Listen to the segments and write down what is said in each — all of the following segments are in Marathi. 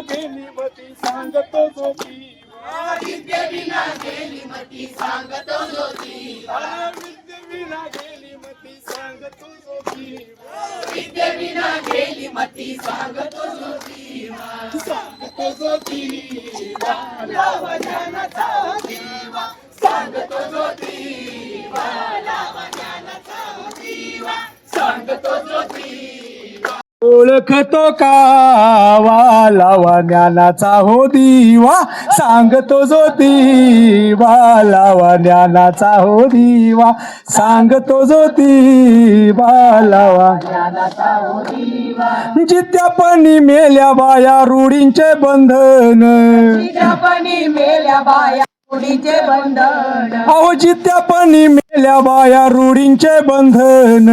गेली मती सांगतो ज्योतिबा विद्येविना गेली मती सांगतो ज्योतिबा विद्येविना गेली मती सांगतो ज्योतिबा विद्येविना गेली मती सांगतो ज्योतिबा सांगतो ज्योतिबा लावा ज्ञानाचा दिवा सांगतो ज्योतिबा लावा ज्ञानाचा दिवा सांगतो ज्योतिबा ओळखतो का लावा ज्ञानाचा हो दिवा सांगतो ज्योतिबा लावा ज्ञानाचा हो दिवा सांगतो ज्योतिबा लावा ज्ञानाचा हो दिवा जित्यापणी मेल्या बाया रूढींचे बंधन जिजापणी मेल्या बाया रूढीचे बंधन अहो जित्यापणी मेल्या बाया रूढींचे बंधन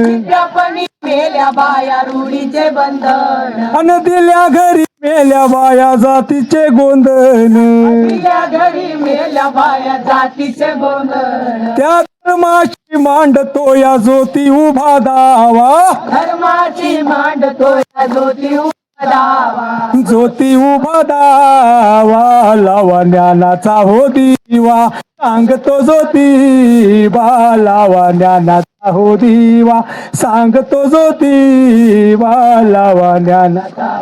जिजापणी मेल्या बाया रूढीचे बंधन अन दिल्या घरी मेल्या बाया जातीचे गोंधन तिच्या घरी मेल्या बाया जातीचे गोंधळ त्या धर्माची मांडतो या ज्योती उभा दावा धर्माची मांडतो या ज्योती दावा ज्योती उभा दावा लावा ज्ञानाचा हो दिवा सांगतो ज्योतिबा लावा ज्ञानाचा हो दिवा सांगतो ज्योतिबा लावा ज्ञानाचा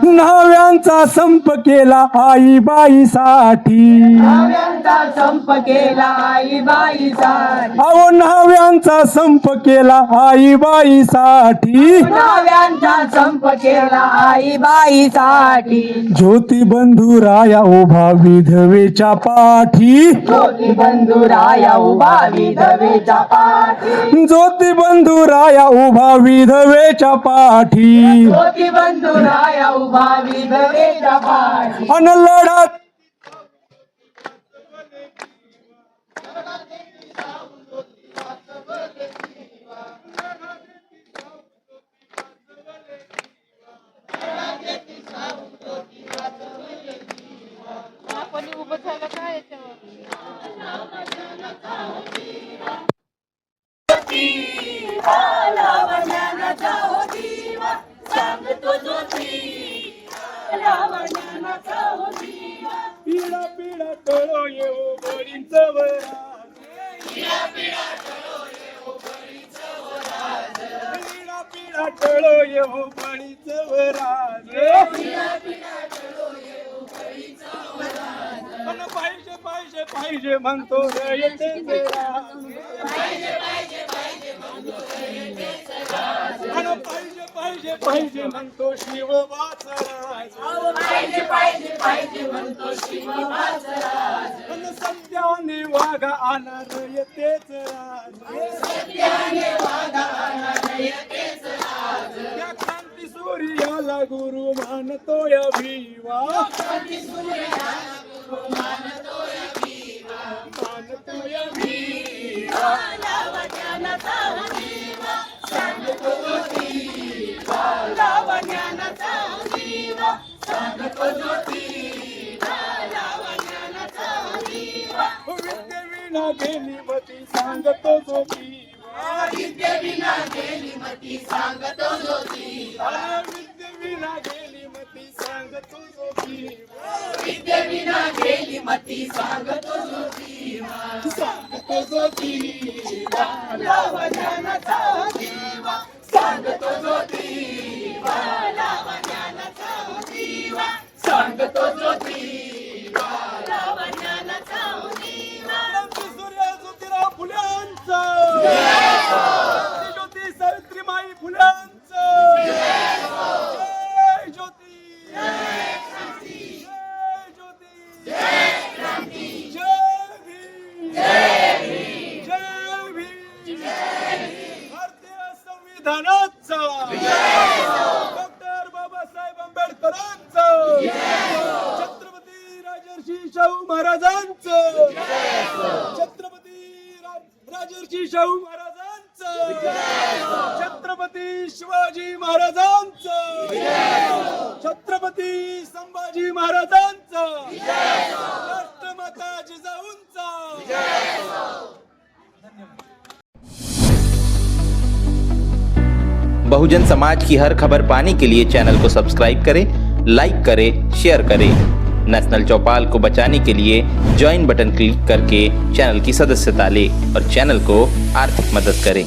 नव्यांचा संप केला आईबाईसाठी नव्यांचा संप केला आईबाईसाठी अहो नव्यांचा संप केला आईबाईसाठी नव्यांचा संप केला आईबाईसाठी ज्योती बंधुराया उभा विधवेच्या पाठी ज्योती बंधुराया उभा विधवेच्या पाठी ज्योती बंधुराया उभा विधवेच्या पाठी ज्योती बंधुराया उभा विधवेच्या पाठी अन लढत लावा ज्ञानाचा हो दिवा सांगतो ज्योतिबा लावा ज्ञानाचा हो दिवा पिढा पिढा टळो येऊ बळींचं वराज पिढा पिढा टळो येऊ बळींचं वराज अन पाहिजे पाहिजे पाहिजे म्हणतो रयतेच राज अन पाहिजे पाहिजे पाहिजे म्हणतो शिवबाच राज पाहिजे पाहिजे पाहिजे म्हणतो शिवबाच राज अन सत्याने वागा आणा रयतेच राज सत्याने वागा आणतेच राज त्या क्रांती सूर्याला गुरु मानतो या भीवा क्रांती सूर्याला गुरु मानतो या भीमा मानतो या भीवा लावा ज्ञानाचा हो दिवा सांगतो ज्योतिबा लावा ज्ञानाचा हो दिवा सांगतो ज्योतिबा लावा ज्ञानाचा हो दिवा विद्येविना गेली मती सांगतो ज्योतिबा विद्येविना गेली मती सांगतो ज्योतिबा विद्येविना गेली मती सांगतो ज्योतिबा विद्येविना गेली मती सांगतो ज्योतिबा सांगतो ज्योतिबा लावा ज्ञानाचा हो दिवा सांगतो ज्योतिबा लावा ज्ञानाचा हो दिवा सांगतो ज्योतिबा लावा ज्ञानाचा हो दिवा क्रांती सूर्य ज्योतिराव फुल्यांचं ज्योती सावित्रीबाई फुल्यांचं जय ज्योती जय ज्योती जय भीम जय भीम भारतीय संविधानाचा डॉक्टर बाबासाहेब आंबेडकरांचा छत्रपती राजर्षी शाहू महाराजांचं छत्रपती राजर्षी शाहू महाराजांचं छत्रपती शिवाजी महाराजांचं छत्रपती संभाजी महाराजांचं राष्ट्रमाता जिजाऊंचा बहुजन समाज की हर खबर पाने के लिए चैनल को सब्सक्राइब करें लाइक करें, शेयर करें। नेशनल चौपाल को बचाने के लिए ज्वाइन बटन क्लिक करके चैनल की सदस्यता लें और चैनल को आर्थिक मदद करें।